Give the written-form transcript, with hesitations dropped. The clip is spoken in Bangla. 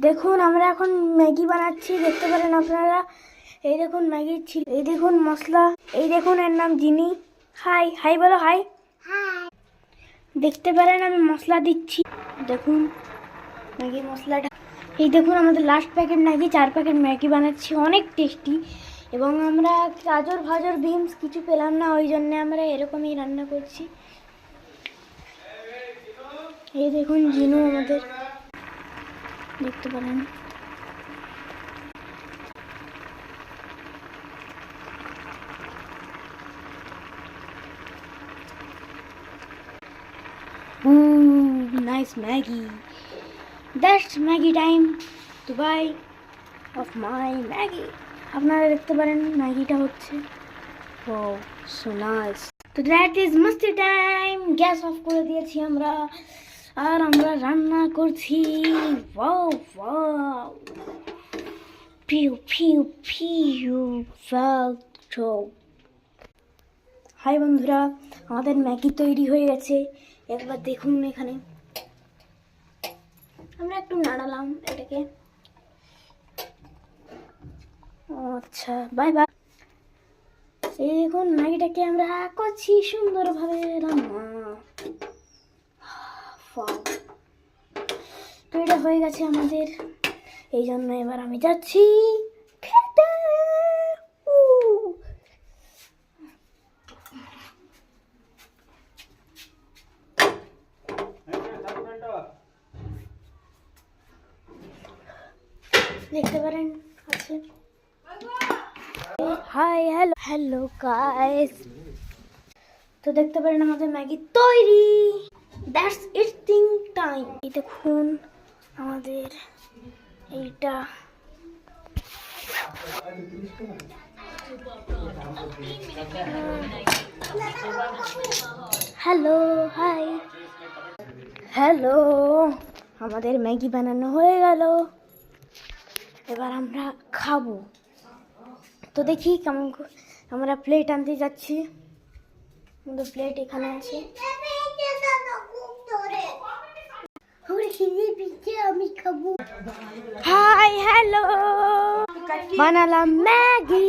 দেখুন আমরা এখন ম্যাগি বানাচ্ছি, দেখতে পারেন আপনারা। এই দেখুন ম্যাগি ছিল, এই দেখুন মশলা, এই দেখুন এর নাম জিনি। হাই হাই বলো, হাই। দেখতে পারেন আমি মশলা দিচ্ছি, দেখুন ম্যাগি মশলাটা। এই দেখুন আমাদের last packet Maggi, 4 packet Maggi বানাচ্ছি, অনেক টেস্টি। এবং আমরা গাজর ভাজর বিনস কিছু পেলাম না, ওই জন্য আমরা এরকমই রান্না করছি। এই দেখুন জিনু আমাদের, দেখতে পারেন। Nice Maggie. That's Maggie time to buy of my Maggie. আপনারা দেখতে পারেন ম্যাগিটা হচ্ছে। Wow, so nice. তো that is Masti time. Gas off করে দিয়েছি আমরা, আর আমরা রান্না করছি। Wow, wow. Pew, pew, pew. Falto. Hi বন্ধুরা, আমাদের ম্যাগি তৈরি হয়ে গেছে। একবার দেখুন এখানে, আমরা একটু নাড়ালাম এটাকে। আচ্ছা, বাই বাই। এই দেখুন ম্যাগিটাকে আমরা করছি সুন্দরভাবে রান্না। তো এটা হয়ে গেছে আমাদের, এই জন্য এবার আমি যাচ্ছি খেতে। দেখতে পারেন আছে। হাই হ্যালো হ্যালো গাইস, তো দেখতে পারেন আমাদের ম্যাগি তৈরি। That's eating time. এই দেখুন আমাদের এইটা, হ্যালো হাই হ্যালো, আমাদের ম্যাগি বানানো হয়ে গেল। এবার আমরা খাবো। তো দেখি কেমন, আমরা প্লেট আনতে যাচ্ছি। আমাদের প্লেট এখানে আছে। আমি খাবো। হাই হ্যালো, বানালাম ম্যাগি।